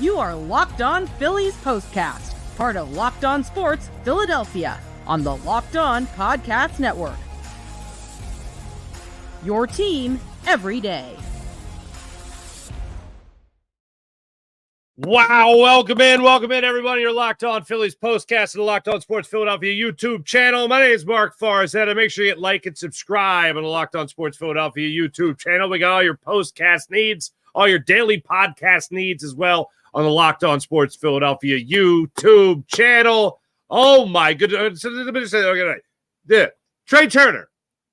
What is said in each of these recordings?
You are Locked On Phillies Postcast, part of Locked On Sports Philadelphia, on the Locked On Podcast Network. Your team every day. Wow, welcome in, everybody. You're Locked On Phillies Postcast and the Locked On Sports Philadelphia YouTube channel. My name is Mark Farzetta. Make sure you hit like and subscribe on the Locked On Sports Philadelphia YouTube channel. We got all your postcast needs, all your daily podcast needs as well on the Locked On Sports Philadelphia YouTube channel. Oh, my goodness. Let me just say, okay, Trea Turner,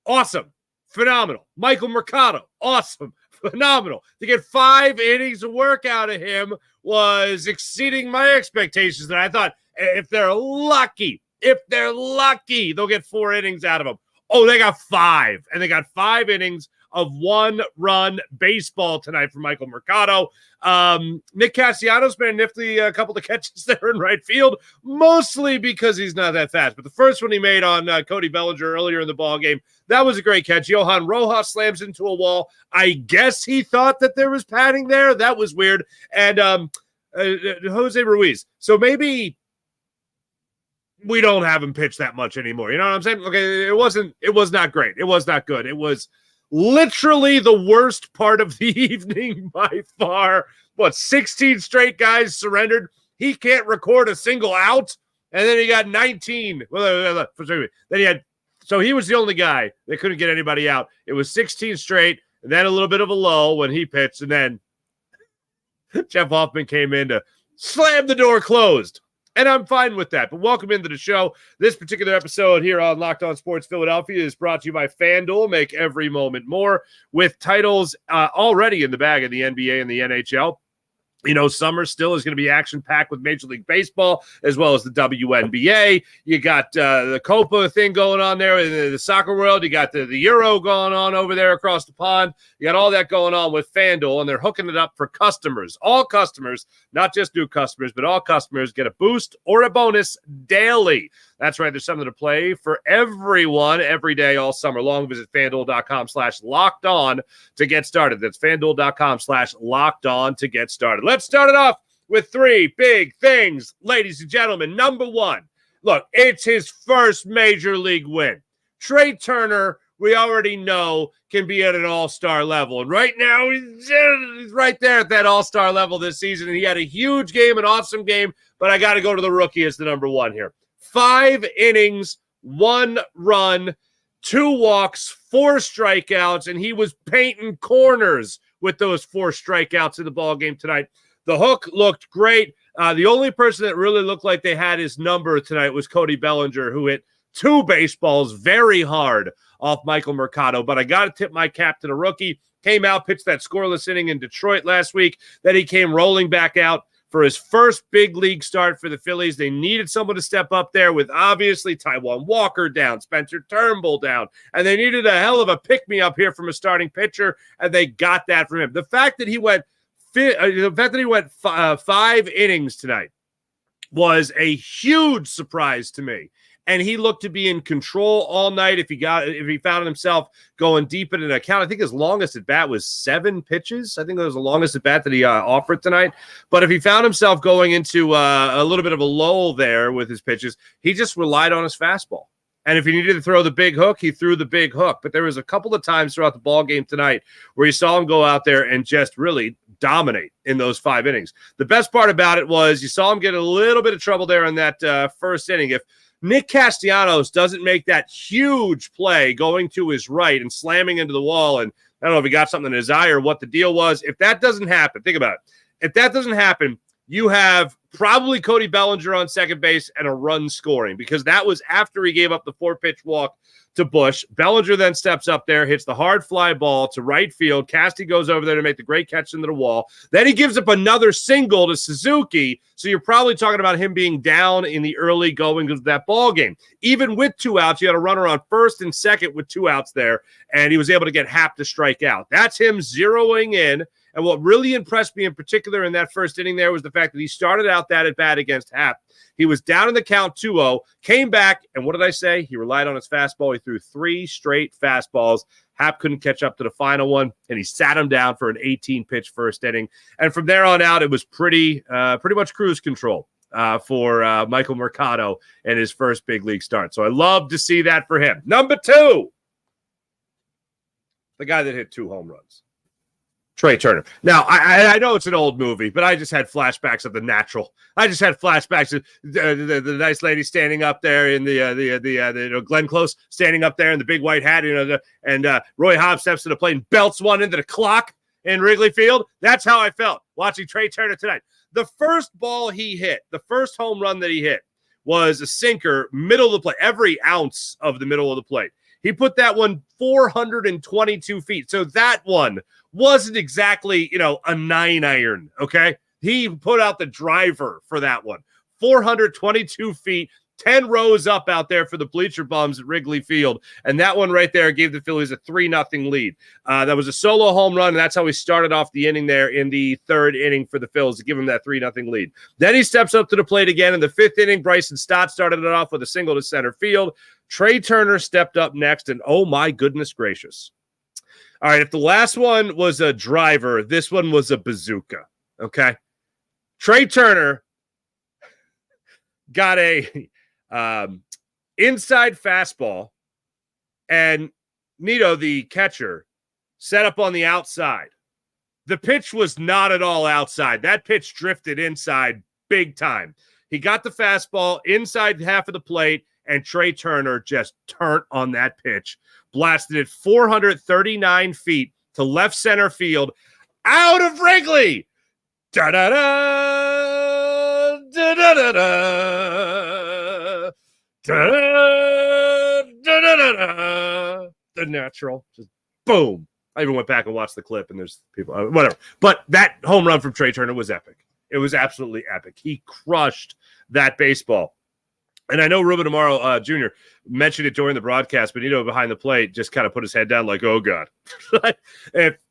awesome, phenomenal. Michael Mercado, awesome, phenomenal. To get 5 innings of work out of him was exceeding my expectations. And I thought if they're lucky, they'll get 4 innings out of him. Oh, they got 5. And they got 5 innings of 1-run baseball tonight for Michael Mercado. Nick Castellanos made a nifty couple of catches there in right field, mostly because he's not that fast. But the first one he made on Cody Bellinger earlier in the ballgame, that was a great catch. Johan Rojas slams into a wall. I guess he thought that there was padding there. That was weird. And Jose Ruiz. So maybe we don't have him pitch that much anymore. You know what I'm saying? Okay, it was not great. It was not good. It was literally the worst part of the evening by far. 16 straight guys surrendered. He can't record a single out. And then he got 19. So he was the only guy that couldn't get anybody out. It was 16 straight, and then a little bit of a lull when he pitched, and then Jeff Hoffman came in to slam the door closed. And I'm fine with that. But welcome into the show. This particular episode here on Locked On Sports Philadelphia is brought to you by FanDuel. Make every moment more with titles already in the bag of the NBA and the NHL. You know, summer still is going to be action-packed with Major League Baseball as well as the WNBA. You got the Copa thing going on there in the soccer world. You got the Euro going on over there across the pond. You got all that going on with FanDuel, and they're hooking it up for customers. All customers, not just new customers, but all customers get a boost or a bonus daily. That's right. There's something to play for everyone every day all summer long. Visit FanDuel.com/lockedon to get started. That's FanDuel.com/lockedon to get started. Let's start it off with 3 big things, ladies and gentlemen. Number 1, look, it's his first major league win. Trea Turner, we already know, can be at an all-star level. And right now, he's right there at that all-star level this season. And he had a huge game, an awesome game, but I got to go to the rookie as the number 1 here. 5 innings, 1 run, 2 walks, 4 strikeouts, and he was painting corners with those 4 strikeouts in the ballgame tonight. The hook looked great. The only person that really looked like they had his number tonight was Cody Bellinger, who hit 2 baseballs very hard off Michael Mercado. But I got to tip my cap to the rookie. Came out, pitched that scoreless inning in Detroit last week. Then he came rolling back out for his first big league start for the Phillies. They needed someone to step up there with obviously Taijuan Walker down, Spencer Turnbull down, and they needed a hell of a pick-me-up here from a starting pitcher, and they got that from him. The fact that he went 5 innings tonight was a huge surprise to me. And he looked to be in control all night. If he found himself going deep in an account, I think his longest at bat was 7 pitches. I think that was the longest at bat that he offered tonight. But if he found himself going into a little bit of a lull there with his pitches, he just relied on his fastball. And if he needed to throw the big hook, he threw the big hook. But there was a couple of times throughout the ball game tonight where you saw him go out there and just really dominate in those 5 innings. The best part about it was you saw him get a little bit of trouble there in that first inning. If Nick Castellanos doesn't make that huge play going to his right and slamming into the wall, and I don't know if he got something in his eye or what the deal was. If that doesn't happen, think about it. If that doesn't happen, you have probably Cody Bellinger on second base and a run scoring, because that was after he gave up the 4-pitch walk to Bush. Bellinger then steps up there, hits the hard fly ball to right field. Casty goes over there to make the great catch into the wall. Then he gives up another single to Suzuki. So you're probably talking about him being down in the early going of that ball game. Even with 2 outs, you had a runner on first and second with 2 outs there, and he was able to get Happ to strike out. That's him zeroing in. And what really impressed me in particular in that first inning there was the fact that he started out that at bat against Happ. He was down in the count 2-0, came back, and what did I say? He relied on his fastball. He threw 3 straight fastballs. Hap couldn't catch up to the final one, and he sat him down for an 18-pitch first inning. And from there on out, it was pretty much cruise control for Michael Mercado and his first big league start. So I love to see that for him. Number 2, the guy that hit 2 home runs, Trea Turner. Now, I know it's an old movie, but I just had flashbacks of The Natural. I just had flashbacks of the nice lady standing up there in the Glenn Close standing up there in the big white hat, and Roy Hobbs steps to the plate and belts one into the clock in Wrigley Field. That's how I felt watching Trea Turner tonight. The first ball he hit, the first home run that he hit, was a sinker, middle of the plate, every ounce of the middle of the plate. He put that one 422 feet. So that one wasn't exactly, a 9-iron, okay? He put out the driver for that one. 422 feet, 10 rows up out there for the bleacher bums at Wrigley Field. And that one right there gave the Phillies a 3-0 lead. That was a solo home run, and that's how he started off the inning there in the 3rd inning for the Phillies to give him that 3-0 lead. Then he steps up to the plate again in the 5th inning. Bryson Stott started it off with a single to center field. Trea Turner stepped up next, and oh my goodness gracious. All right, if the last one was a driver, this one was a bazooka, okay? Trea Turner got a inside fastball, and Nito, the catcher, set up on the outside. The pitch was not at all outside. That pitch drifted inside big time. He got the fastball inside half of the plate, and Trea Turner just turned on that pitch, blasted it 439 feet to left center field, out of Wrigley. Da-da-da, da-da-da-da, da-da-da-da-da. The Natural, just boom. I even went back and watched the clip, and there's people, whatever. But that home run from Trea Turner was epic. It was absolutely epic. He crushed that baseball. And I know Ruben Amaro Jr. mentioned it during the broadcast, but behind the plate just kind of put his head down like, oh, God.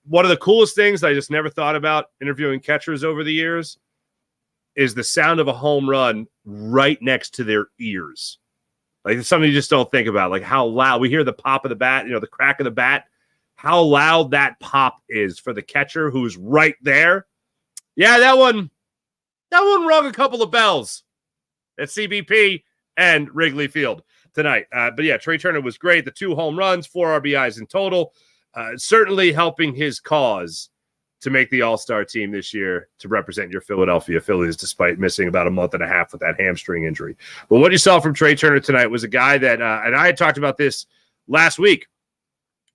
One of the coolest things I just never thought about interviewing catchers over the years is the sound of a home run right next to their ears. Like, it's something you just don't think about, like how loud. We hear the pop of the bat, the crack of the bat, how loud that pop is for the catcher who's right there. Yeah, that one rung a couple of bells at CBP and Wrigley Field tonight. But yeah, Trea Turner was great. The 2 home runs, 4 RBIs in total, certainly helping his cause to make the All-Star team this year to represent your Philadelphia Phillies, despite missing about a month and a half with that hamstring injury. But what you saw from Trea Turner tonight was a guy that, and I had talked about this last week,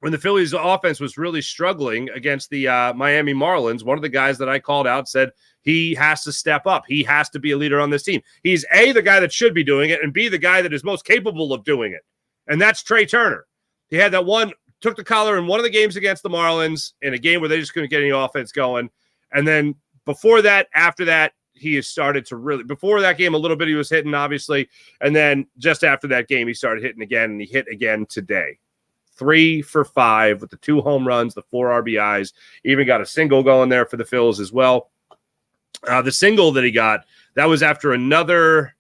when the Phillies offense was really struggling against the Miami Marlins, one of the guys that I called out said he has to step up. He has to be a leader on this team. He's A, the guy that should be doing it, and B, the guy that is most capable of doing it. And that's Trea Turner. He had that one, took the collar in one of the games against the Marlins in a game where they just couldn't get any offense going. And then before that, after that, he has started to really, before that game, a little bit he was hitting, obviously. And then just after that game, he started hitting again, and he hit again today. 3 for 5 with the 2 home runs, the 4 RBIs, even got a single going there for the Phils as well. The single that he got, that was after another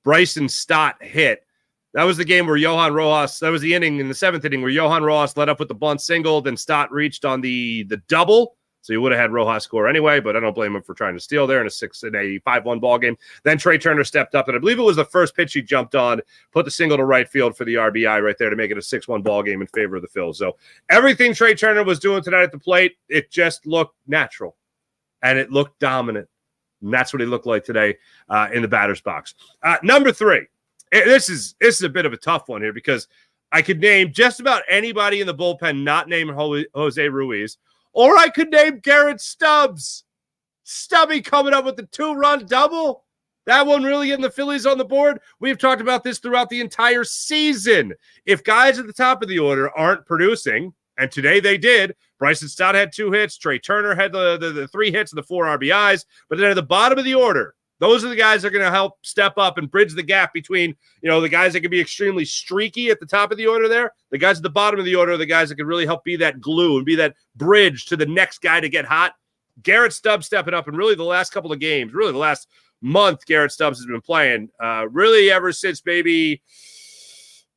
Bryson Stott hit. That was the game where Johan Rojas, that was the inning in the 7th inning where Johan Rojas led up with the bunt single, then Stott reached on the double. So you would have had Rojas score anyway, but I don't blame him for trying to steal there in a 5-1 ball game. Then Trea Turner stepped up, and I believe it was the first pitch he jumped on, put the single to right field for the RBI right there to make it a 6-1 ball game in favor of the Phils. So everything Trea Turner was doing tonight at the plate, it just looked natural, and it looked dominant. And that's what he looked like today in the batter's box. Number 3. This is a bit of a tough one here because I could name just about anybody in the bullpen not named Jose Ruiz, or I could name Garrett Stubbs. Stubby coming up with the 2-run double. That one really getting the Phillies on the board. We've talked about this throughout the entire season. If guys at the top of the order aren't producing, and today they did, Bryson Stott had 2 hits, Trea Turner had the 3 hits and the 4 RBIs, but then at the bottom of the order, those are the guys that are going to help step up and bridge the gap between, the guys that can be extremely streaky at the top of the order there. The guys at the bottom of the order are the guys that can really help be that glue and be that bridge to the next guy to get hot. Garrett Stubbs stepping up, and really the last couple of games, really the last month Garrett Stubbs has been playing, really ever since maybe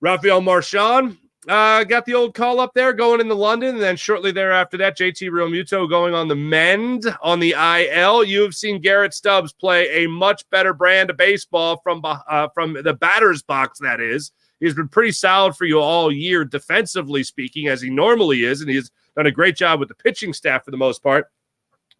Rafael Marchand got the old call up there going into London, and then shortly thereafter that, JT Realmuto going on the mend on the IL. You have seen Garrett Stubbs play a much better brand of baseball from the batter's box, that is. He's been pretty solid for you all year, defensively speaking, as he normally is, and he's done a great job with the pitching staff for the most part.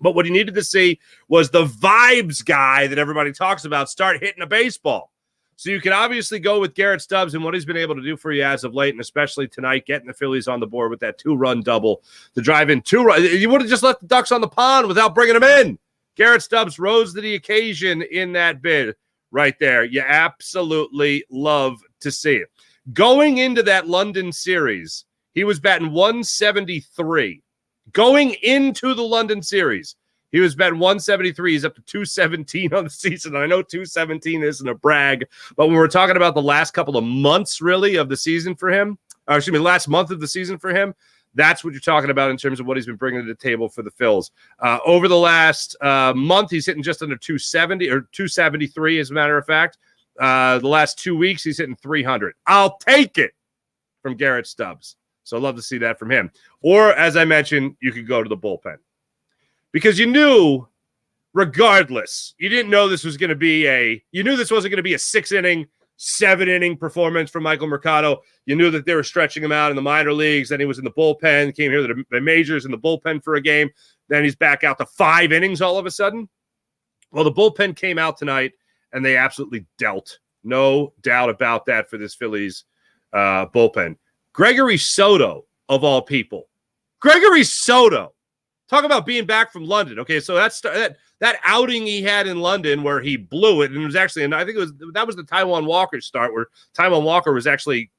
But what he needed to see was the vibes guy that everybody talks about start hitting a baseball. So you can obviously go with Garrett Stubbs and what he's been able to do for you as of late, and especially tonight, getting the Phillies on the board with that 2-run double to drive in 2 runs. You would have just left the Ducks on the pond without bringing them in. Garrett Stubbs rose to the occasion in that bid right there. You absolutely love to see it. Going into that London series, he was batting 173. Going into the London series, he was batting 173. He's up to 217 on the season. I know 217 isn't a brag, but when we're talking about the last couple of months, really, of the season for him, last month of the season for him, that's what you're talking about in terms of what he's been bringing to the table for the Phils. Over the last month, he's hitting just under 270 or 273, as a matter of fact. The last 2 weeks, he's hitting 300. I'll take it from Garrett Stubbs. So I'd love to see that from him. Or, as I mentioned, you could go to the bullpen. Because you knew, regardless, you didn't know this was going to be you knew this wasn't going to be a 6-inning, 7-inning performance from Michael Mercado. You knew that they were stretching him out in the minor leagues. Then he was in the bullpen, came here to the majors in the bullpen for a game. Then he's back out to 5 innings all of a sudden. Well, the bullpen came out tonight, and they absolutely dealt. No doubt about that for this Phillies bullpen. Gregory Soto, of all people. Gregory Soto. Talk about being back from London. Okay, so that outing he had in London where he blew it, and it was actually, and I think that was the Taijuan Walker start where Taijuan Walker was actually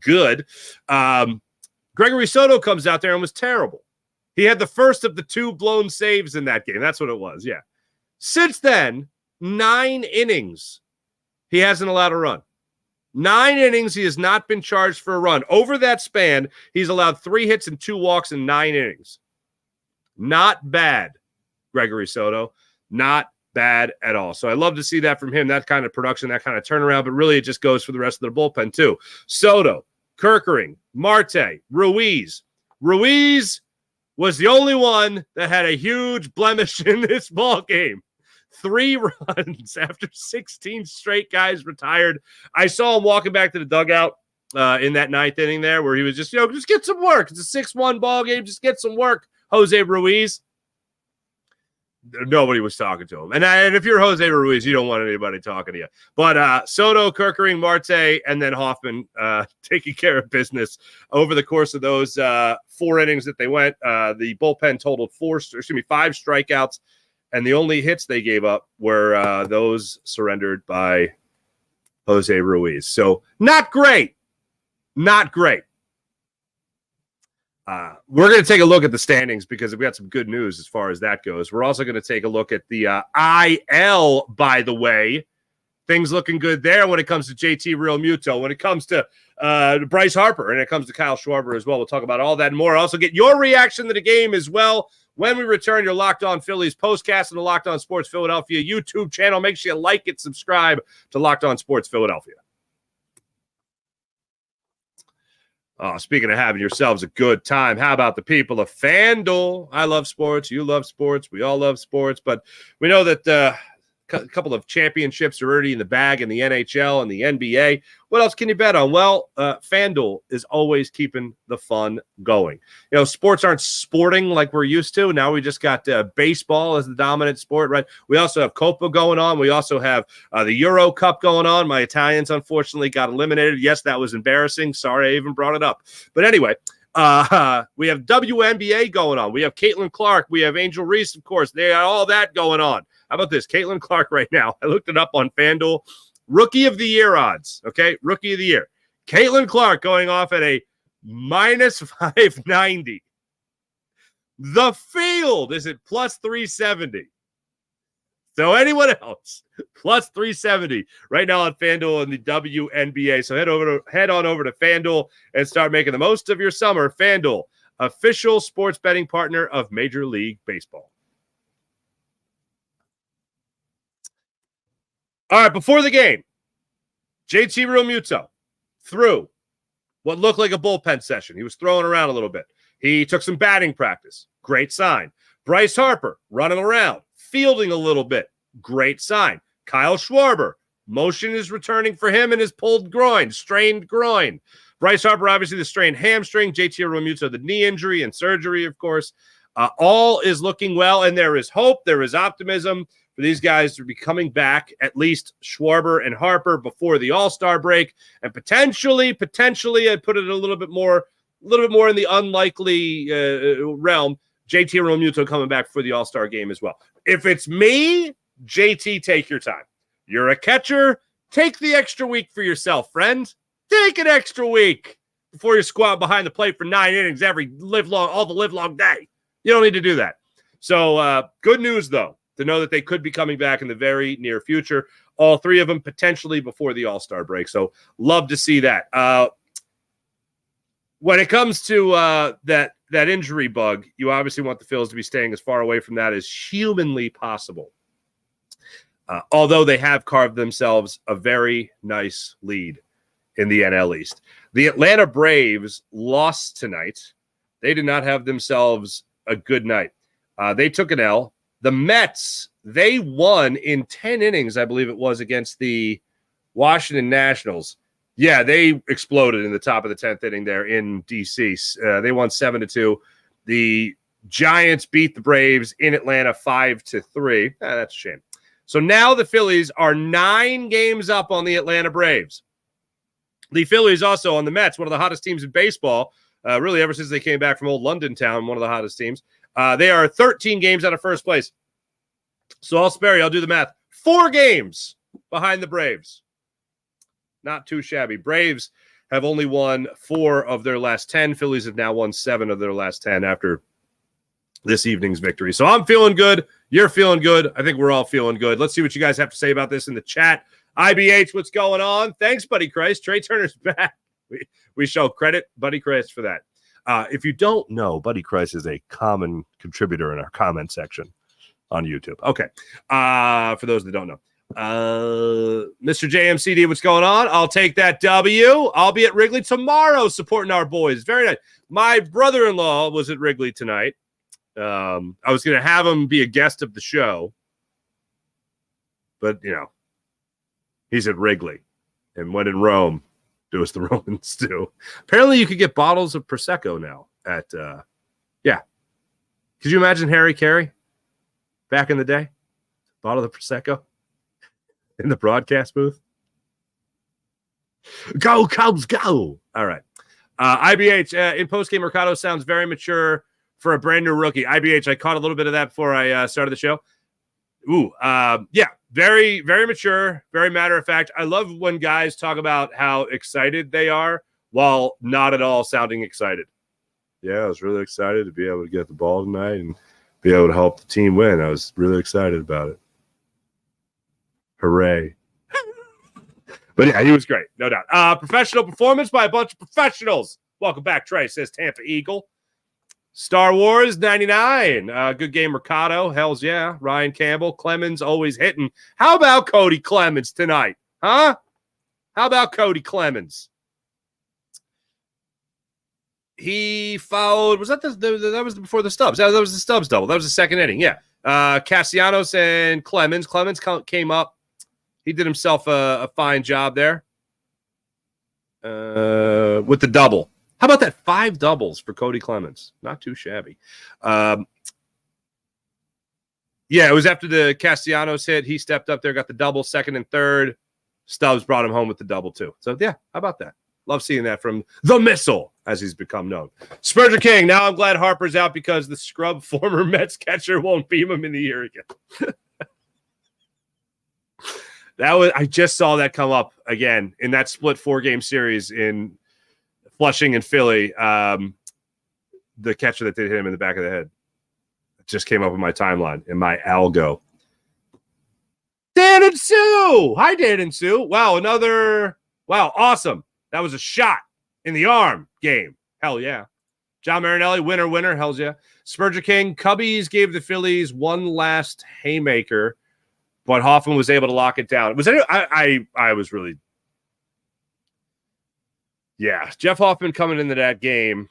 good. Gregory Soto comes out there and was terrible. He had the first of the 2 blown saves in that game. That's what it was, yeah. Since then, 9 innings, he hasn't allowed a run. 9 innings, he has not been charged for a run. Over that span, he's allowed 3 hits and 2 walks in 9 innings. Not bad, Gregory Soto. Not bad at all. So I love to see that from him, that kind of production, that kind of turnaround, but really it just goes for the rest of the bullpen too. Soto, Kerkering, Marte, Ruiz. Ruiz was the only one that had a huge blemish in this ball game. 3 runs after 16 straight guys retired. I saw him walking back to the dugout in that 9th inning there where he was just get some work. It's a 6-1 ball game. Just get some work. Jose Ruiz, nobody was talking to him. And if you're Jose Ruiz, you don't want anybody talking to you. But Soto, Kerkering, Marte, and then Hoffman taking care of business over the course of those 4 innings that they went. The bullpen totaled 5 strikeouts, and the only hits they gave up were those surrendered by Jose Ruiz. So not great. Not great. We're going to take a look at the standings because we got some good news as far as that goes. We're also going to take a look at the IL, by the way. Things looking good there when it comes to JT Realmuto, when it comes to Bryce Harper, and it comes to Kyle Schwarber as well. We'll talk about all that and more. Also get your reaction to the game as well when we return. Your Locked On Phillies postcast on the Locked On Sports Philadelphia YouTube channel. Make sure you like it, subscribe to Locked On Sports Philadelphia. Oh, speaking of having yourselves a good time, how about the people of FanDuel? I love sports. You love sports. We all love sports. But we know that a couple of championships are already in the bag in the NHL and the NBA. What else can you bet on? Well, FanDuel is always keeping the fun going. You know, sports aren't sporting like we're used to. Now we just got baseball as the dominant sport, right? We also have Copa going on. We also have the Euro Cup going on. My Italians, unfortunately, got eliminated. Yes, that was embarrassing. Sorry I even brought it up. But anyway, we have WNBA going on. We have Caitlin Clark. We have Angel Reese, of course. They got all that going on. How about this? Caitlin Clark right now. I looked it up on FanDuel. Rookie of the year odds. Okay, rookie of the year. Caitlin Clark going off at a minus 590. The field is at plus 370. So anyone else, plus 370 right now on FanDuel and the WNBA. So head on over to FanDuel and start making the most of your summer. FanDuel, official sports betting partner of Major League Baseball. All right, before the game, JT Realmuto threw what looked like a bullpen session. He was throwing around a little bit. He took some batting practice. Great sign. Bryce Harper running around, fielding a little bit. Great sign. Kyle Schwarber, motion is returning for him in his pulled groin, strained groin. Bryce Harper, obviously the strained hamstring. JT Realmuto, the knee injury and surgery, of course. All is looking well, and there is hope. There is optimism for these guys to be coming back, at least Schwarber and Harper, before the All-Star break, and potentially, I'd put it a little bit more in the unlikely realm, JT Realmuto coming back for the All-Star game as well. If it's me, JT, take your time. You're a catcher. Take the extra week for yourself, friend. Take an extra week before you squat behind the plate for 9 innings all the live long day. You don't need to do that. So good news, though, to know that they could be coming back in the very near future. All three of them potentially before the All-Star break. So love to see that. When it comes to that injury bug, you obviously want the Phils to be staying as far away from that as humanly possible. Although they have carved themselves a very nice lead in the NL East. The Atlanta Braves lost tonight. They did not have themselves a good night. They took an L. The Mets, they won in 10 innings, I believe it was, against the Washington Nationals. Yeah, they exploded in the top of the 10th inning there in D.C. They won 7-2. The Giants beat the Braves in Atlanta 5-3. That's a shame. So now the Phillies are 9 games up on the Atlanta Braves. The Phillies also on the Mets, one of the hottest teams in baseball, really ever since they came back from old London town, one of the hottest teams. They are 13 games out of first place. So I'll spare you. I'll do the math. 4 games behind the Braves. Not too shabby. Braves have only won 4 of their last 10. Phillies have now won 7 of their last 10 after this evening's victory. So I'm feeling good. You're feeling good. I think we're all feeling good. Let's see what you guys have to say about this in the chat. IBH, what's going on? Thanks, Buddy Christ. Trea Turner's back. We show credit Buddy Christ for that. If you don't know, Buddy Christ is a common contributor in our comment section on YouTube. Okay. For those that don't know. Mr. JMCD, what's going on? I'll take that W. I'll be at Wrigley tomorrow supporting our boys. Very nice. My brother-in-law was at Wrigley tonight. I was going to have him be a guest of the show, but, he's at Wrigley. And when in Rome, do as the Romans do. Apparently, you could get bottles of Prosecco now at, Could you imagine Harry Carey back in the day? Bottle of Prosecco in the broadcast booth. Go, Cubs, go. All right. IBH, in postgame, Mercado sounds very mature for a brand new rookie. IBH, I caught a little bit of that before I started the show. Very, very mature, very matter of fact. I love when guys talk about how excited they are while not at all sounding excited. Yeah, I was really excited to be able to get the ball tonight and be able to help the team win. I was really excited about it. Hooray. But yeah, he was great, no doubt. Professional performance by a bunch of professionals. Welcome back, Trey, says Tampa Eagle. Star Wars 99. Good game, Mercado. Hells yeah. Ryan Campbell. Clemens always hitting. How about Cody Clemens tonight? Huh? How about Cody Clemens? He fouled. Was that that was before the Stubbs? That was the Stubbs double. That was the second inning. Yeah. Castellanos and Clemens. Clemens came up. He did himself a fine job there with the double. How about that? 5 doubles for Cody Clemens. Not too shabby. It was after the Castellanos hit. He stepped up there, got the double, second and third. Stubbs brought him home with the double, too. So, yeah, how about that? Love seeing that from the Missile, as he's become known. Spurgeon King, now I'm glad Harper's out because the scrub former Mets catcher won't beam him in the ear again. I just saw that come up again in that split 4-game series in Flushing and Philly. The catcher that did hit him in the back of the head just came up in my timeline in my algo. Dan and Sue. Hi, Dan and Sue. Wow, awesome. That was a shot in the arm game. Hell yeah. John Marinelli, winner. Hells yeah. Spurgeon King, Cubbies gave the Phillies one last haymaker, but Hoffman was able to lock it down. I was really. Yeah, Jeff Hoffman coming into that game.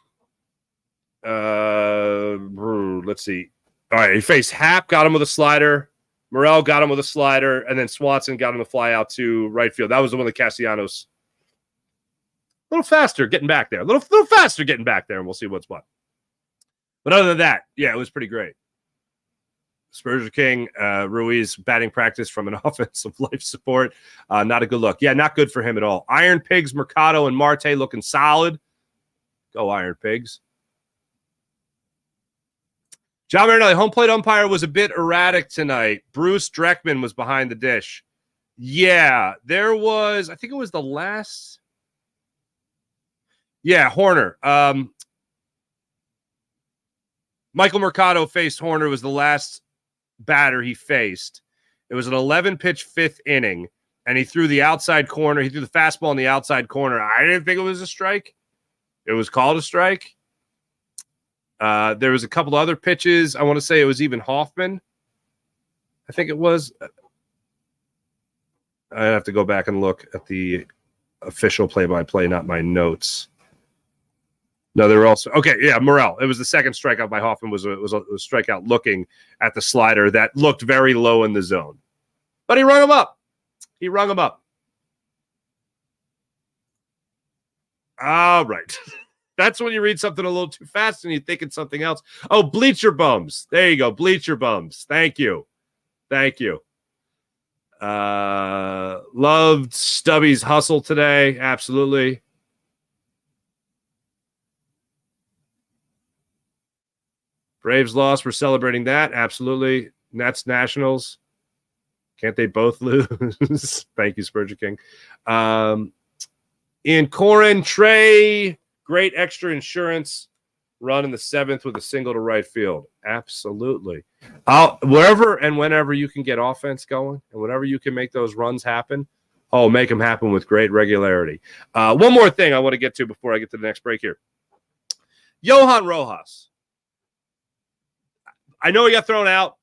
Let's see. All right, he faced Happ, got him with a slider. Morel got him with a slider, and then Swanson got him to fly out to right field. That was the one that Castellanos a little faster getting back there. A little faster getting back there, and we'll see what's what. But other than that, yeah, it was pretty great. Spurgeon King, Ruiz batting practice from an offensive life support. Not a good look. Yeah, not good for him at all. Iron Pigs, Mercado, and Marte looking solid. Go Iron Pigs. John Marinelli, home plate umpire was a bit erratic tonight. Bruce Dreckman was behind the dish. Yeah, there was, I think it was the last. Yeah, Horner. Michael Mercado faced Horner, was the last batter he faced. It was an 11-pitch fifth inning, and he threw the outside corner. He threw the fastball in the outside corner. I didn't think it was a strike. It was called a strike. There was a couple other pitches. I want to say it was even Hoffman. I think it was. I have to go back and look at the official play-by-play, not my notes. No, they were also okay. Yeah, Morel. It was the second strikeout by Hoffman. Was a strikeout looking at the slider that looked very low in the zone, but he rung him up. All right. That's when you read something a little too fast and you think it's something else. Oh, Bleacher Bums. There you go. Bleacher Bums. Thank you. Loved Stubby's hustle today. Absolutely. Braves lost. We're celebrating that. Absolutely. Nets Nationals. Can't they both lose? Thank you, Spurgeon King. Ian Corin, Trey, great extra insurance run in the 7th with a single to right field. Absolutely. Wherever and whenever you can get offense going and whenever you can make those runs happen, make them happen with great regularity. One more thing I want to get to before I get to the next break here. Johan Rojas. I know he got thrown out.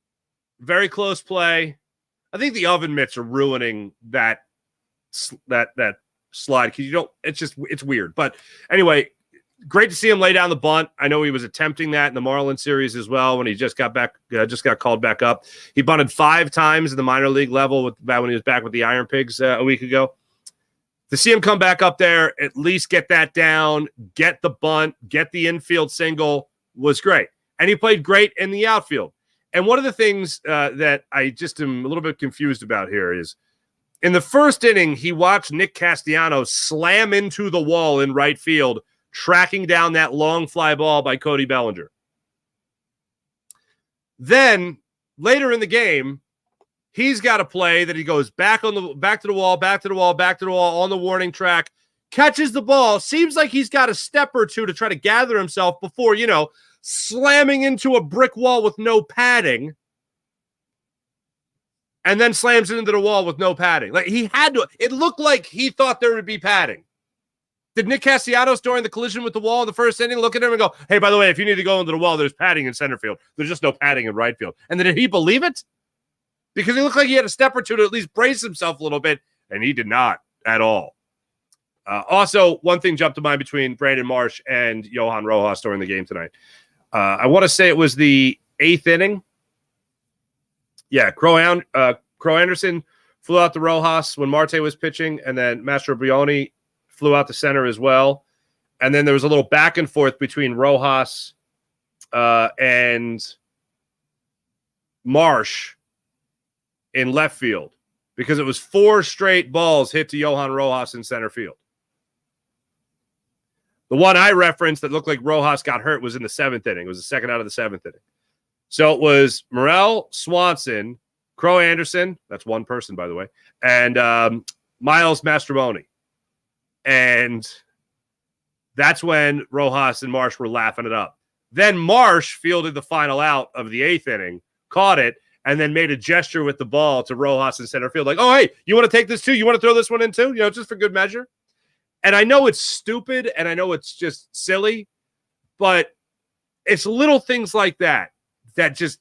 Very close play. I think the oven mitts are ruining that slide because it's weird. But anyway, great to see him lay down the bunt. I know he was attempting that in the Marlins series as well when he just got called back up. He bunted 5 times in the minor league level when he was back with the Iron Pigs a week ago. To see him come back up there, at least get that down, get the bunt, get the infield single was great. And he played great in the outfield. And one of the things that I just am a little bit confused about here is in the first inning, he watched Nick Castellanos slam into the wall in right field, tracking down that long fly ball by Cody Bellinger. Then later in the game, he's got a play that he goes back to the wall on the warning track, catches the ball, seems like he's got a step or two to try to gather himself before, slamming into a brick wall with no padding, and then slams it into the wall with no padding. Like he had to. It looked like he thought there would be padding. Did Nick Castellanos during the collision with the wall in the first inning look at him and go, "Hey, by the way, if you need to go into the wall, there's padding in center field. There's just no padding in right field." And then did he believe it? Because he looked like he had a step or two to at least brace himself a little bit, and he did not at all. Also, one thing jumped to mind between Brandon Marsh and Johan Rojas during the game tonight. I want to say it was the 8th inning. Yeah, Crow Anderson flew out to Rojas when Marte was pitching, and then Mastrobuoni flew out to center as well. And then there was a little back and forth between Rojas and Marsh in left field because it was 4 straight balls hit to Johan Rojas in center field. The one I referenced that looked like Rojas got hurt was in the 7th inning. It was the second out of the 7th inning. So it was Morel, Swanson, Crow Anderson. That's one person, by the way. And Miles Mastrobuoni. And that's when Rojas and Marsh were laughing it up. Then Marsh fielded the final out of the 8th inning, caught it, and then made a gesture with the ball to Rojas in center field. Like, oh, hey, you want to take this too? You want to throw this one in too? Just for good measure. And I know it's stupid and I know it's just silly, but it's little things like that just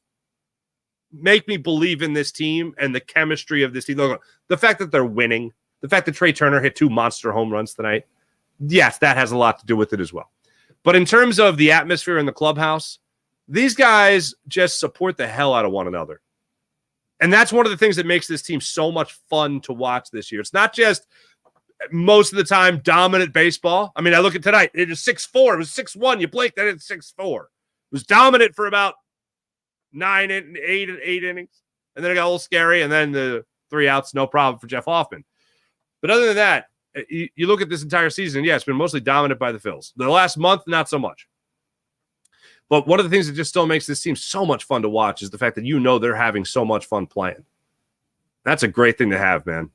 make me believe in this team and the chemistry of this team. Look, the fact that they're winning, the fact that Trea Turner hit 2 monster home runs tonight, yes, that has a lot to do with it as well. But in terms of the atmosphere in the clubhouse, these guys just support the hell out of one another. And that's one of the things that makes this team so much fun to watch this year. It's not just most of the time dominant baseball. I mean, I look at tonight, it was 6-4. It was 6-1. You blinked, then it's 6-4. It was dominant for about 8 innings. And then it got a little scary, and then the 3 outs, no problem for Jeff Hoffman. But other than that, you look at this entire season, yeah, it's been mostly dominant by the Phils. The last month, not so much. But one of the things that just still makes this team so much fun to watch is the fact that they're having so much fun playing. That's a great thing to have, man.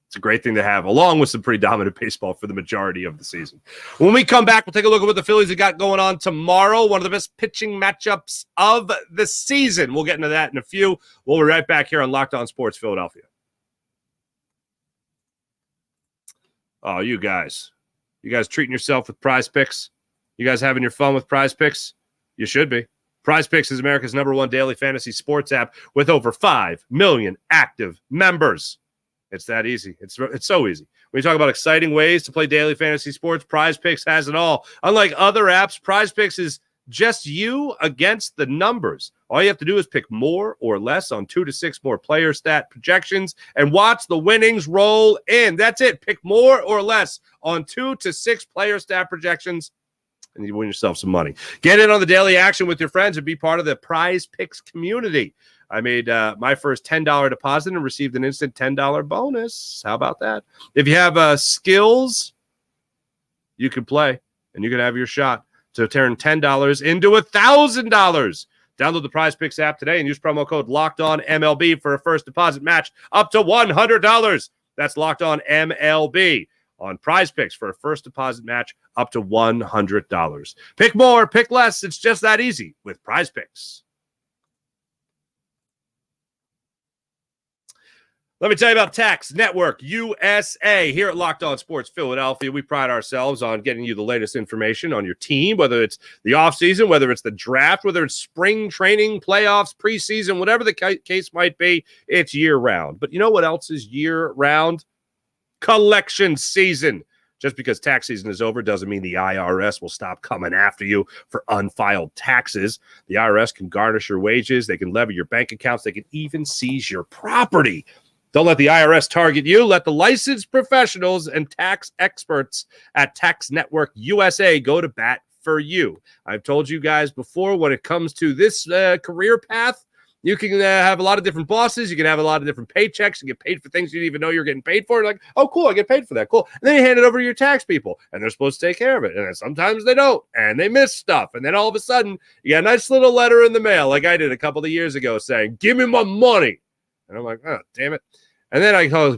It's a great thing to have, along with some pretty dominant baseball for the majority of the season. When we come back, we'll take a look at what the Phillies have got going on tomorrow. One of the best pitching matchups of the season. We'll get into that in a few. We'll be right back here on Locked On Sports Philadelphia. Oh, you guys treating yourself with Prize Picks? You guys having your fun with Prize Picks? You should be. Prize Picks is America's #1 daily fantasy sports app with over 5 million active members. It's that easy. It's so easy. When you talk about exciting ways to play daily fantasy sports, Prize Picks has it all. Unlike other apps, Prize Picks is just you against the numbers. All you have to do is pick more or less on 2 to 6 more player stat projections and watch the winnings roll in. That's it. Pick more or less on 2 to 6 player stat projections, and you win yourself some money. Get in on the daily action with your friends and be part of the Prize Picks community. I made my first $10 deposit and received an instant $10 bonus. How about that? If you have skills, you can play, and you can have your shot to turn $10 into $1,000. Download the Prize Picks app today and use promo code LOCKEDONMLB for a first deposit match up to $100. That's Locked On MLB on Prize Picks for a first deposit match up to $100. Pick more, pick less. It's just that easy with Prize Picks. Let me tell you about Tax Network USA. Here at Locked On Sports Philadelphia, we pride ourselves on getting you the latest information on your team, whether it's the offseason, whether it's the draft, whether it's spring training, playoffs, preseason, whatever the case might be, it's year-round. But you know what else is year-round? Collection season. Just because tax season is over doesn't mean the IRS will stop coming after you for unfiled taxes. The IRS can garnish your wages. They can levy your bank accounts. They can even seize your property. Don't let the IRS target you. Let the licensed professionals and tax experts at Tax Network USA go to bat for you. I've told you guys before, when it comes to this career path, you can have a lot of different bosses. You can have a lot of different paychecks and get paid for things you didn't even know you're getting paid for. Like, oh, cool, I get paid for that. Cool. And then you hand it over to your tax people, and they're supposed to take care of it. And then sometimes they don't, and they miss stuff. And then all of a sudden, you got a nice little letter in the mail, like I did a couple of years ago, saying, give me my money. And I'm like, oh, damn it. And then I call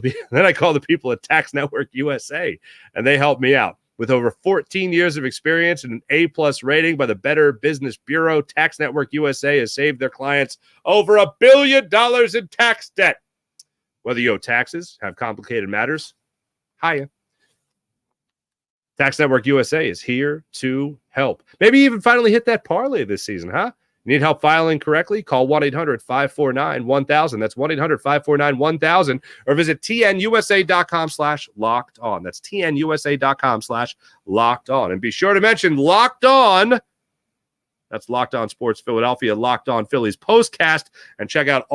the people at Tax Network USA, and they help me out. With over 14 years of experience and an A+ rating by the Better Business Bureau, Tax Network USA has saved their clients over $1 billion in tax debt. Whether you owe taxes, have complicated matters, hiya. Tax Network USA is here to help. Maybe even finally hit that parlay this season, huh? Need help filing correctly? Call 1-800-549-1000. That's 1-800-549-1000. Or visit tnusa.com/locked-on. That's tnusa.com/locked-on. And be sure to mention Locked On. That's Locked On Sports Philadelphia, Locked On Phillies POSTCAST. And check it out.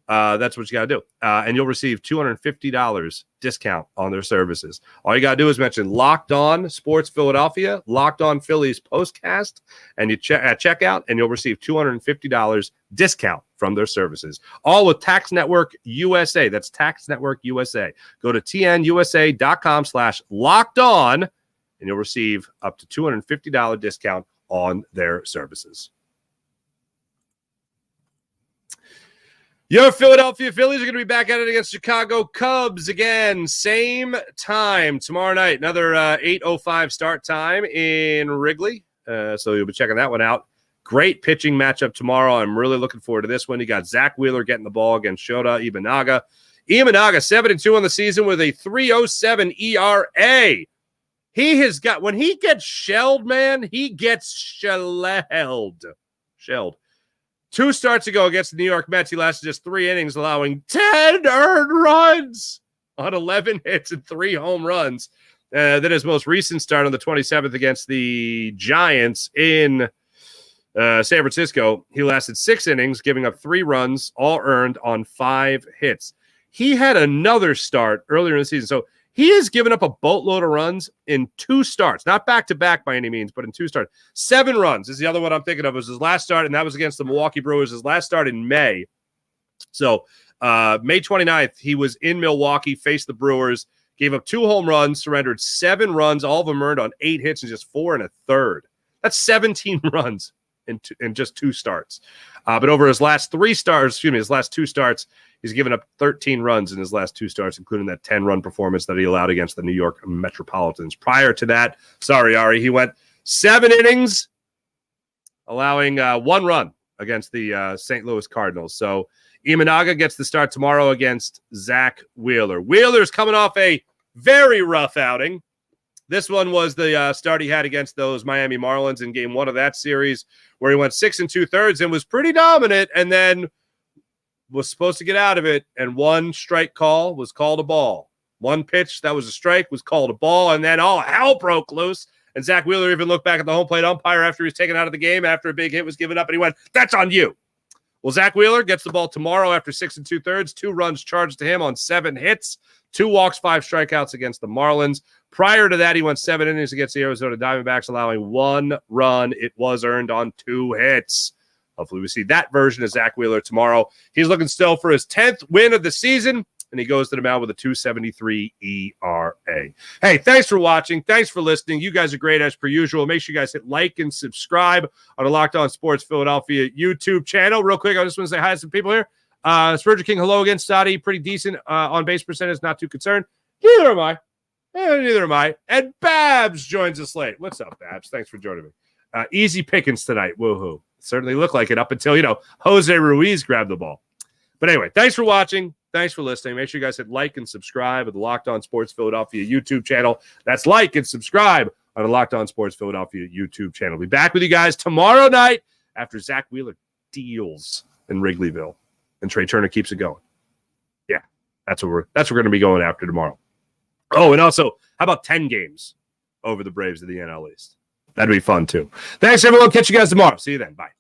That's what you got to do. And you'll receive $250 discount on their services. All you got to do is mention Locked On Sports Philadelphia, Locked On Phillies Postcast, and you at checkout, and you'll receive $250 discount from their services. All with Tax Network USA. That's Tax Network USA. Go to tnusa.com/locked-on, and you'll receive up to $250 discount on their services. Your Philadelphia Phillies are going to be back at it against Chicago Cubs again. Same time tomorrow night. Another 8:05 start time in Wrigley. So you'll be checking that one out. Great pitching matchup tomorrow. I'm really looking forward to this one. You got Zach Wheeler getting the ball against Shota Imanaga. Imanaga 7-2 on the season with a 3.07 ERA. He has got, when he gets shelled, man, he gets shelled. 2 starts ago against the New York Mets, he lasted just 3 innings, allowing 10 earned runs on 11 hits and 3 home runs. Then his most recent start on the 27th against the Giants in San Francisco, he lasted 6 innings, giving up 3 runs, all earned on 5 hits. He had another start earlier in the season. So he has given up a boatload of runs in 2 starts, not back-to-back by any means, but in 2 starts. 7 runs is the other one I'm thinking of. It was his last start, and that was against the Milwaukee Brewers, his last start in May. So May 29th, he was in Milwaukee, faced the Brewers, gave up 2 home runs, surrendered 7 runs, all of them earned on 8 hits and just 4 1/3. That's 17 runs in just 2 starts. But over his last 2 starts, he's given up 13 runs in his last 2 starts, including that 10-run performance that he allowed against the New York Metropolitans. Prior to that, sorry, Ari, he went 7 innings, allowing 1 run against the St. Louis Cardinals. So Imanaga gets the start tomorrow against Zach Wheeler. Wheeler's coming off a very rough outing. This one was the start he had against those Miami Marlins in game 1 of that series, where he went 6 2/3 and was pretty dominant, and then was supposed to get out of it, and 1 strike call was called a ball. 1 pitch that was a strike was called a ball, and then all hell broke loose. And Zach Wheeler even looked back at the home plate umpire after he was taken out of the game, after a big hit was given up, and he went, "That's on you." Well, Zach Wheeler gets the ball tomorrow after 6 2/3, 2 runs charged to him on 7 hits, 2 walks, 5 strikeouts against the Marlins. Prior to that, he went 7 innings against the Arizona Diamondbacks, allowing 1 run. It was earned on 2 hits. Hopefully we see that version of Zach Wheeler tomorrow. He's looking still for his 10th win of the season, and he goes to the mound with a 2.73 ERA. Hey, thanks for watching. Thanks for listening. You guys are great as per usual. Make sure you guys hit like and subscribe on the Locked On Sports Philadelphia YouTube channel. Real quick, I just want to say hi to some people here. Spurgeon King, hello again. Stoddy, pretty decent on base percentage, not too concerned. Neither am I. Neither am I. And Babs joins us late. What's up, Babs? Thanks for joining me. Easy pickings tonight. Woohoo. Certainly looked like it up until, Jose Ruiz grabbed the ball. But anyway, thanks for watching. Thanks for listening. Make sure you guys hit like and subscribe at the Locked On Sports Philadelphia YouTube channel. That's like and subscribe on the Locked On Sports Philadelphia YouTube channel. We'll be back with you guys tomorrow night after Zach Wheeler deals in Wrigleyville and Trea Turner keeps it going. Yeah, that's what we're going to be going after tomorrow. Oh, and also, how about 10 games over the Braves of the NL East? That'd be fun, too. Thanks, everyone. Catch you guys tomorrow. See you then. Bye.